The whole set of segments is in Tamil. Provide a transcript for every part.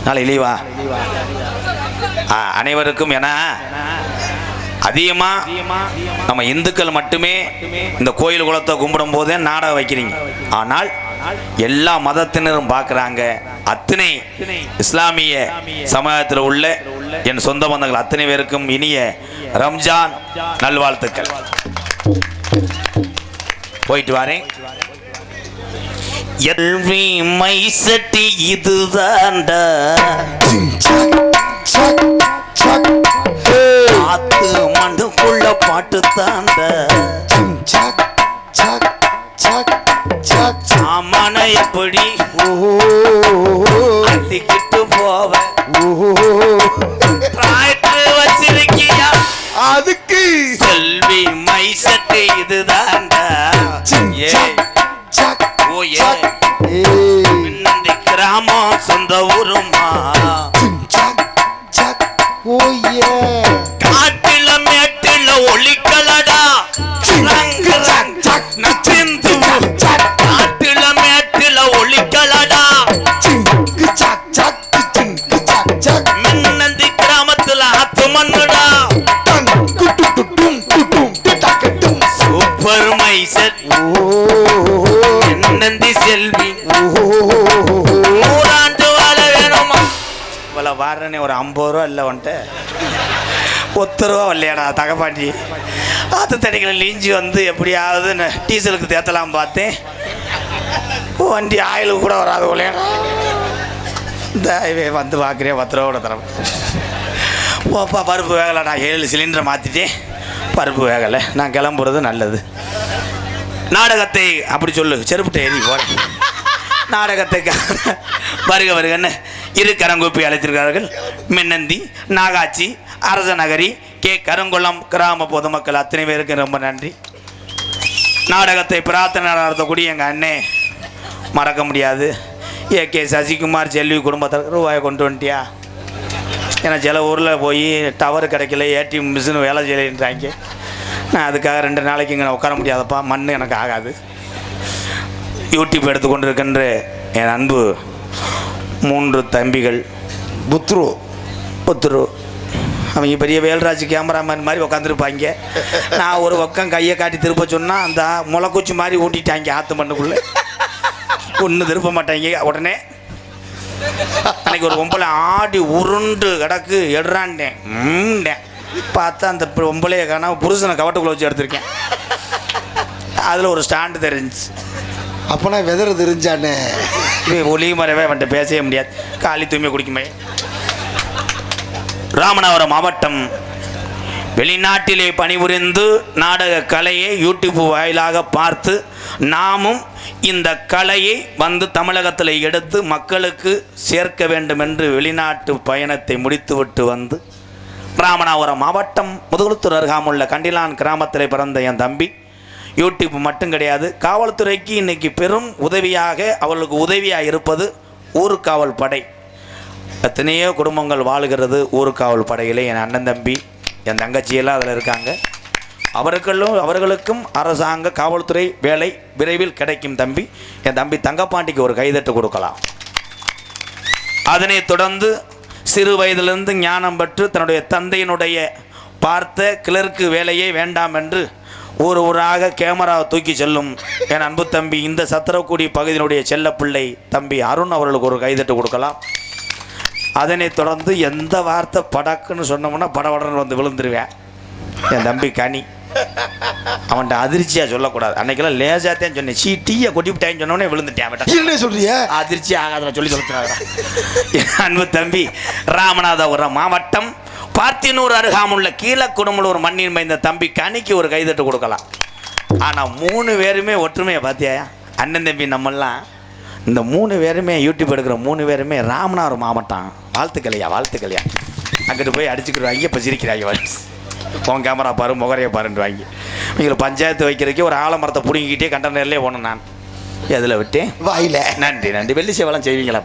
நாளை லீவா? அனைவருக்கும். ஏன்னா அதிகமாக நம்ம இந்துக்கள் மட்டுமே இந்த கோயில் குலத்தை கும்பிடும் போதே நாடகம் வைக்கிறீங்க. ஆனால் எல்லா மதத்தினரும் பார்க்குறாங்க. அத்தனை இஸ்லாமிய சமூகத்தில் உள்ள என் சொந்த பந்தங்கள் அத்தனை பேருக்கும் இனிய ரம்ஜான் நல்வாழ்த்துக்கள். போயிட்டு வரேன். எல்வி மை சட்டி இதுதான்டா, ஆத்து மண்டுக்குள்ள பாட்டு தாண்ட, சாமான எப்படி அள்ளிக்கிட்டு போவ, வச்சிருக்கியா அதுக்கு செல்வி மை சட்டி இதுதான்டா. கிராமம் சொந்த ஊருமா, காட்டில மேட்டில ஒளிக்கலடா, காட்டில மேட்டில ஒளிக்கலடா, மின்னந்தி கிராமத்துல ஆத்து மண்ணுடா, சூப்பர் மைசட் மின்னந்தி செல்வி நூறாண்டு வாழ வேணுமா. இவ்வளோ வாரனே ஒரு 50 ரூபா இல்லை வந்துட்டு 10 ரூபா இல்லையாடா தகப்பாண்டி. ஆற்று தண்ணிகளை லீஞ்சி வந்து எப்படியாவது டீசலுக்கு தேத்தலாம் பார்த்தேன். வண்டி ஆயிலுக்கு கூட வராது இல்லையாடா. இந்த வந்து பார்க்குறேன் 10 ரூபா கூட தரேன். ஓப்பா பருப்பு வேகலை. நான் 7 சிலிண்டரை மாற்றிட்டேன், பருப்பு வேகலை. நான் கிளம்புறது நல்லது. நாடகத்தை அப்படி சொல்லு, செருப்புட்ட ஏறி போகிறேன். நாடகத்துக்கு வருக வருகன்னு இரு கரங்கூப்பி அழைத்திருக்கிறார்கள். மின்னந்தி, நாகாச்சி, அரச நகரி, கே கருங்குளம் கிராம பொதுமக்கள் அத்தனை பேருக்கு ரொம்ப நன்றி. நாடகத்தை பிரார்த்தனை நடத்தக்கூடிய எங்கள் அண்ணே மறக்க முடியாது. கே சசிகுமார் செல்வி குடும்பத்தில் ரூபாயை கொண்டு வந்துட்டியா? ஏன்னா சில ஊரில் போய் டவர் கிடைக்கல, ஏடிஎம் மிஷின் வேலை செய்யலைன்றாங்க. நான் அதுக்காக 2 நாளைக்கு இங்கே உட்கார முடியாதப்பா, மண் எனக்கு ஆகாது. யூடியூப் எடுத்துக்கொண்டு இருக்கின்ற என் அன்பு 3 தம்பிகள் புத்துரு அவங்க பெரிய வேல்ராஜ் கேமராமேன் மாதிரி உட்காந்துருப்பாங்க. நான் ஒரு பக்கம் கையை காட்டி திருப்ப சொன்னால் அந்த முளைக்குச்சி மாதிரி ஊட்டிட்டாங்க ஆற்று மண்ணுக்குள்ளே. ஒன்று திருப்ப மாட்டாங்க. உடனே அன்றைக்கி ஒரு பொம்பளை ஆடி உருண்டு கிடக்கு எடுறான்டேன். பார்த்தா அந்த பொம்பளையை காணா புருஷனை கவட்டுக்குள்ளே வச்சு எடுத்திருக்கேன். அதில் ஒரு ஸ்டாண்டு தெரிஞ்சிச்சு. அப்போனா வெதர் தெரிஞ்சானே ஒளி மறைவே வந்துட்டு பேசவே முடியாது. காலி தூய்மை குடிக்குமே. ராமநாதபுரம் மாவட்டம் வெளிநாட்டிலே பணிபுரிந்து நாடக கலையை யூடியூப் வாயிலாக பார்த்து நாமும் இந்த கலையை வந்து தமிழகத்தில் எடுத்து மக்களுக்கு சேர்க்க வேண்டும் என்று வெளிநாட்டு பயணத்தை முடித்துவிட்டு வந்து ராமநாதபுரம் மாவட்டம் முதுகுளத்தூர் அருகாமுள்ள கண்டிலான் கிராமத்தில் பிறந்த என் தம்பி யூடியூப் மட்டும் கிடையாது, காவல்துறைக்கு இன்றைக்கி பெரும் உதவியாக அவர்களுக்கு உதவியாக இருப்பது ஊர்காவல் படை. எத்தனையோ குடும்பங்கள் வாழுகிறது ஊர்காவல் படையிலே. என் அண்ணன் தம்பி என் தங்கச்சியெல்லாம் அதில் இருக்காங்க. அவர்களுக்கும் அரசாங்க காவல்துறை வேலை விரைவில் கிடைக்கும். தம்பி என் தம்பி தங்கப்பாண்டிக்கு ஒரு கைதட்டு கொடுக்கலாம். அதனைத் தொடர்ந்து சிறு வயதிலிருந்து ஞானம் பெற்று தன்னுடைய தந்தையினுடைய பார்த்த கிளர்க்கு வேலையே வேண்டாம் என்று ஊராக கேமராவை தூக்கி செல்லும் என் அன்பு தம்பி இந்த சத்திரக்குடி பகுதியினுடைய செல்லப்பிள்ளை தம்பி அருண் அவர்களுக்கு ஒரு கைதட்டு கொடுக்கலாம். அதனைத் தொடர்ந்து எந்த வார்த்தை படக்குன்னு சொன்னோம்னா படவடன்னு வந்து விழுந்துருவேன். என் தம்பி கனி, அவன்கிட்ட அதிர்ச்சியாக சொல்லக்கூடாது. அன்னைக்கெல்லாம் லேசாத்தான் சொன்னேன். டீயை கொட்டிவிட்டான்னு சொன்னோடனே விழுந்துட்டேன். சொல்றிய அதிர்ச்சி ஆகாத சொல்லுறாங்க. என் அன்பு தம்பி ராமநாதபுரம் மாவட்டம் பார்த்தினூர் அருகாமுள்ள கீழக்குடம்பலூர் மண்ணின் மைந்த தம்பி கனிக்கு ஒரு கைதட்டு கொடுக்கலாம். ஆனால் 3 பேருமே ஒற்றுமையை பார்த்தியா? அண்ணன் தம்பி நம்மெல்லாம் இந்த 3 பேருமே யூடியூப் எடுக்கிற 3 பேருமே ராமநாதபுரம் மாவட்டம். வாழ்த்துக்கலையா வாழ்த்துக்கலையா. அங்கிட்டு போய் அடிச்சுக்கிடுவாங்க. இப்போ சிரிக்கிறாங்க. உன் கேமரா பாரு முகரையை பாருன்னு வாங்கி இவங்களை பஞ்சாயத்து வைக்கிறதுக்கே ஒரு ஆலமரத்தை பிடிங்கிக்கிட்டே கண்டனர்லேயே போனேன் நான். எதில் விட்டேன்? வாயில. நன்றி நன்றி. வெள்ளி சேவலாம் செய்வீங்களா?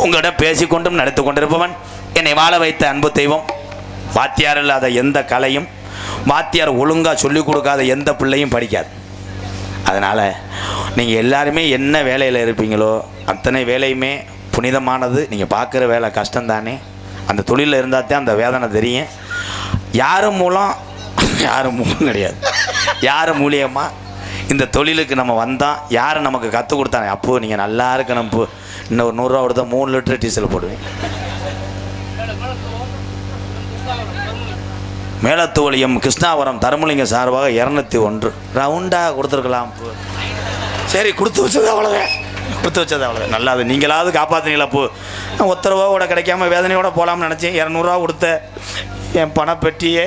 உங்களிடம் பேசிக்கொண்டும் நடத்து கொண்டிருப்பவன் என்னை வாழ வைத்த அன்பு தெய்வம். வாத்தியார் இல்லாத எந்த கலையும், வாத்தியார் ஒழுங்காக சொல்லிக் கொடுக்காத எந்த பிள்ளையும் படிக்காது. அதனால் நீங்கள் எல்லாருமே என்ன வேலையில் இருப்பீங்களோ அத்தனை வேலையுமே புனிதமானது. நீங்கள் பார்க்குற வேலை கஷ்டம்தானே, அந்த தொழிலில் இருந்தால் தான் அந்த வேதனை தெரியும். யார் மூலம் கிடையாது, யார் மூலியமாக இந்த தொழிலுக்கு நம்ம வந்தால் யார் நமக்கு கற்றுக் கொடுத்தாங்க. அப்போது நீங்கள் நல்லா இருக்கணும், இப்போ இன்னும் ஒரு 100 ரூபா கொடுத்தா 3 லிட்டர் டீசல் போடுவேன். மேலத்தோழியம் கிருஷ்ணாவரம் தருமலிங்க சார்பாக 201 ரவுண்டாக கொடுத்துருக்கலாம். சரி, கொடுத்து வச்சது அவ்வளோதான். நல்லா அது நீங்களாவது காப்பாற்றுனீங்களா? அப்போ நான் 1 ரூபாவோட கிடைக்காம வேதனையோட போகலாம்னு நினச்சேன். 200 ரூபா கொடுத்த என் பணப்பெட்டியே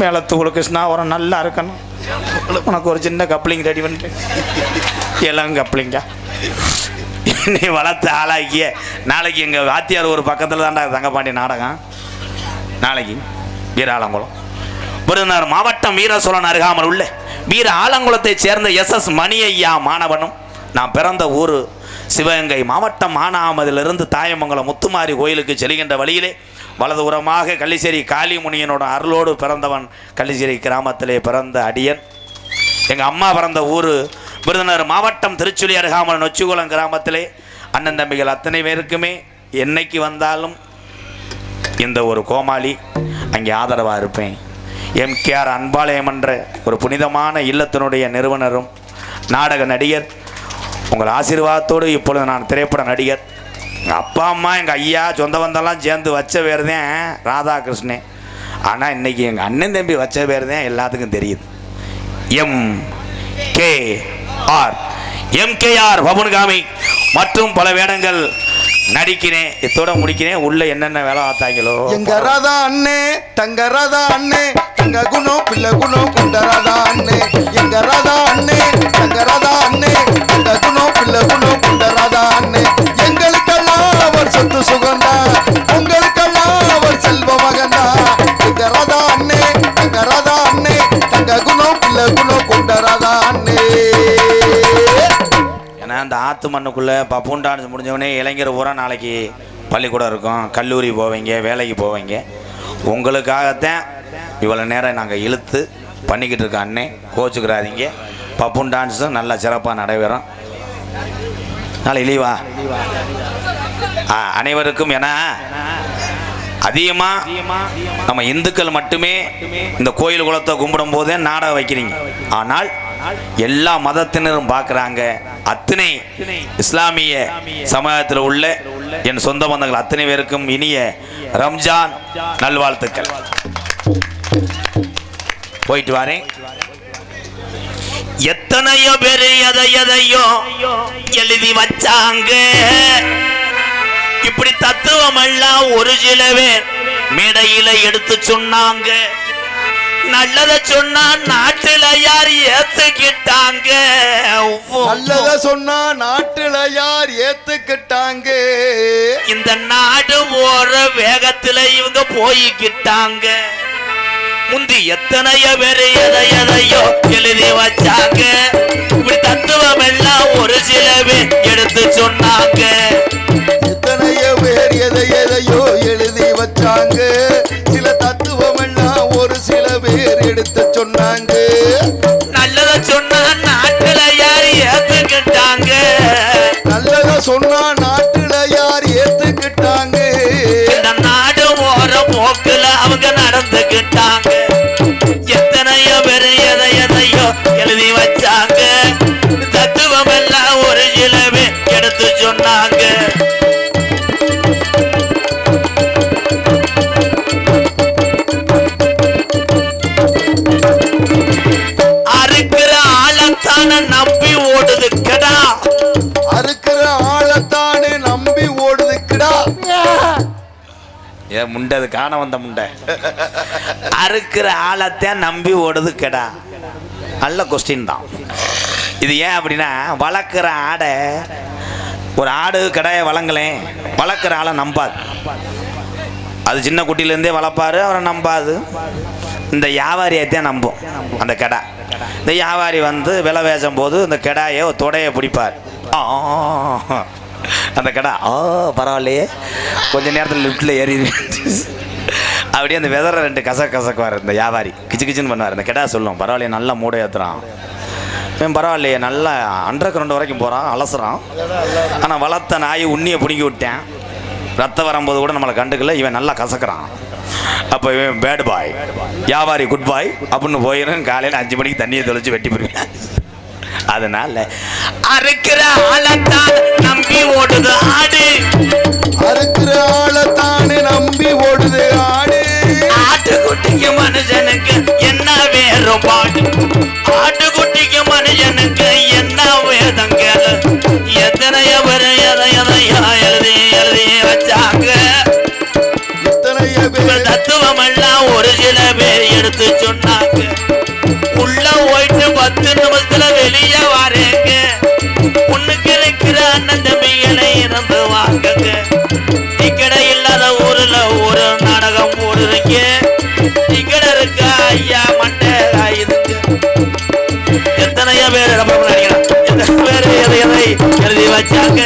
மேலத்தூள் கிருஷ்ணாவரம் நல்லா இருக்கணும். உனக்கு ஒரு சின்ன கப்ளிங் ரெடி பண்ணிட்டு எல்லாம் கப்ளிங்கா நீ வளர்த்த ஆளாக்கிய. நாளைக்கு எங்கள் வாத்தியார் ஒரு பக்கத்தில் தான்டா தங்கப்பாண்டி நாடகம். நாளைக்கு வீர ஆலங்குளம் விருதுநகர் மாவட்டம் வீர சோழன் அருகாமல் உள்ள வீர ஆலங்குளத்தை சேர்ந்த SS மணி ஐயா மாணவனும் நான் பிறந்த ஊர் சிவகங்கை மாவட்டம் ஆனாமதிலிருந்து தாயமங்கலம் முத்துமாரி கோயிலுக்கு செல்கின்ற வழியிலே வலதுபுறமாக கள்ளிச்சேரி காளிமுனியனோட அருளோடு பிறந்தவன். கள்ளிச்சேரி கிராமத்திலே பிறந்த அடியன். எங்கள் அம்மா பிறந்த ஊர் விருதுநகர் மாவட்டம் திருச்சுழி அருகாமல் நொச்சிகுளம் கிராமத்திலே. அண்ணன் தம்பிகள் அத்தனை பேருக்குமே என்னைக்கு வந்தாலும் இந்த ஒரு கோமாளி அங்கே ஆதரவாக இருப்பேன். MKR அன்பாலயம் என்ற ஒரு புனிதமான இல்லத்தினுடைய நிறுவனரும் நாடக நடிகர். உங்கள் ஆசீர்வாதத்தோடு இப்பொழுது நான் திரைப்பட நடிகர். எங்கள் அப்பா அம்மா எங்கள் ஐயா சொந்த பந்தெல்லாம் சேர்ந்து வச்ச பேர் தான் ராதாகிருஷ்ணன். ஆனால் இன்றைக்கி எங்கள் அண்ணன் தம்பி வச்ச பேர் தான் எல்லாத்துக்கும் தெரியுது, MKR பவன்காமி. மற்றும் பல வேடங்கள் நடிக்கிறேன். இத்தோட முடிக்கிறேன். உள்ள என்னென்ன வேலை பார்த்தாங்களோ. எங்க ராதா அண்ணே, தங்க ராதா அண்ணே, தங்க குணம் பிள்ளை குணம் கொண்ட ராதா அண்ணே. எங்க ராதா அண்ணே, தங்க ராதா அண்ணே, தங்க குணம் பிள்ளை குணம் கொண்ட ராதா அண்ணே. எங்களுக்கெல்லாம் அவர் சொத்து சுகந்தா, உங்களுக்கெல்லாம் அவர் செல்வ மகந்தா. எங்க ராதா அண்ணே, தங்க ராதா அண்ணே, தங்க குணம் பிள்ளை குணம் கொண்ட ராதா அண்ணே. ஏன்னா அந்த ஆற்று மண்ணுக்குள்ளே பப்புன் டான்ஸ் முடிஞ்சவொடனே இளைஞர் பூரா நாளைக்கு பள்ளிக்கூடம் இருக்கும், கல்லூரி போவீங்க, வேலைக்கு போவீங்க. உங்களுக்காகத்தான் இவ்வளோ நேரம் நாங்கள் இழுத்து பண்ணிக்கிட்டு இருக்கோம். அண்ணே கோச்சுக்கிறாதீங்க. பப்புன் டான்ஸும் நல்லா சிறப்பாக நடைபெறும். நாளை லீவா அனைவருக்கும். ஏன்னா அதிகமாக நம்ம இந்துக்கள் மட்டுமே இந்த கோயில் குலத்தை கும்பிடும் போதே நாடகம் வைக்கிறீங்க. ஆனால் எல்லா மதத்தினரும் பார்க்குறாங்க. அத்தனை இஸ்லாமிய சமூகத்தில் உள்ள என் சொந்த பந்தங்கள் அத்தனை பேருக்கும் இனிய ரம்ஜான் நல்வாழ்த்துக்கள். போயிட்டு வரேன். எத்தனையோ பேர் எதையோ எழுதி வச்சாங்க. இப்படி தத்துவம் எல்லாம் ஒரு சில பேர் மேடையில எடுத்து சொன்னாங்க. நல்லத சொன்னா நாட்டுல யார் ஏத்துக்கிட்டாங்க? நல்லத சொன்னா நாட்டுல யார் ஏத்துக்கிட்டாங்க? இந்த நாடு ஓர வேகத்துல இவங்க போய்கிட்டாங்க. முந்தி எத்தனையோ பேர் எதையோ எழுதி வச்சாங்க. இப்படி தத்துவம் எல்லாம் ஒரு சில பேர் எடுத்து சொன்னாங்க. எத்தனையோ பேர் எதையோ எழுதி வச்சாங்க. சில தத்துவம் எல்லாம் ஒரு சில பேர் எடுத்து சொன்னாங்க. நல்லத சொன்னா நாட்டுல யார் ஏத்துக்கிட்டாங்க? நல்லத சொன்னா நாட்டுல யார் ஏத்துக்கிட்டாங்க? இந்த நாடு ஓர போக்குல அவங்க நடந்துக்கிட்டாங்க. எத்தனையோ பேர் எதையோ எழுதி வச்சாங்க. தத்துவம் எல்லாம் ஒரு சில பேர் எடுத்து சொன்னாங்க. நம்பி ஓடுது கடா. அறுக்கிற ஆளத்தானே நம்பி ஓடுது கிடா. ஏன் முண்டை அது காண வந்த முண்டை. அறுக்கிற ஆளத்தான் நம்பி ஓடுது கடா. நல்ல கொஸ்டின் தான் இது. ஏன் அப்படின்னா வளர்க்குற ஆடை, ஒரு ஆடு கடையை வளங்கலேன், வளர்க்குற ஆளை நம்பாது. அது சின்ன குட்டியிலேருந்தே வளர்ப்பாரு, அவரை நம்பாது. இந்த வியாபாரியத்தான் நம்பும் அந்த கடை. இந்த வியாபாரி வந்து விலை பேசும் போது இந்த கடாயை தொடையை பிடிப்பார். அந்த கடை பரவாயில்லையே, கொஞ்ச நேரத்தில் லிஃப்டில் ஏறி அப்படியே அந்த வெதரை 2 கசக்குவார். இந்த வியாபாரி கிச்சு கிச்சுன்னு பண்ணுவார். இந்த கடை சொல்லும், பரவாயில்லையே நல்லா மூடை ஏற்றுறான், இவன் பரவாயில்லையே நல்லா அண்டர் கிரவுண்ட் வரைக்கும் போகிறான், அலசுறான். ஆனால் வளர்த்த நாய் உண்ணியை பிடுங்கி விட்டேன். ரத்தம் வரும்போது கூட நம்மளை கண்டுக்கல. இவன் நல்லா கசக்கிறான். அப்போ இவன் பேட் பாய், வியாபாரி குட் பாய் அப்படின்னு போயிடும். காலையில் 5 மணிக்கு தண்ணியை தெளிச்சு வெட்டி போடுவேன். அதனால அறுக்கிற ஆளத்தான் நம்பி ஓடுது ஆடு, அறுக்கிற ஆளத்தானே நம்பி ஓடுது ஆடு. ஆட்டுக்குட்டிக்கு மனுஷனுக்கு என்ன வேறுபாடு, ஆட்டுக்குட்டிக்கு மனுஷனுக்கு என்ன வேதங்க. எத்தனைய பேர் எதையா எழுதி எழுதி வச்சாங்க. தத்துவம் எல்லாம் ஒரு சில பேர் எடுத்து சொன்னாங்க. உள்ள போயிட்டு 10 நிமிஷத்துல வெளியே வாரேங்க. உன்னுக்கு இருக்கிற அண்ணன் தம்பிகளை இறந்து வாங்குங்க. டிக்கெட் இல்லாத ஊர்ல ஒரு நாடகம் போடுறீங்க. டிக்கெட் இருக்க ஐயா மண்டை இதுக்கு எத்தனையோ பேர் எத்தனை பேர் எதை எதை எழுதி வச்சாங்க.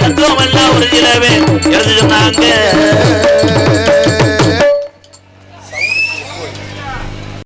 தத்துவம் எல்லாம் ஒரு சில பேர் எழுதி சொன்னாங்க.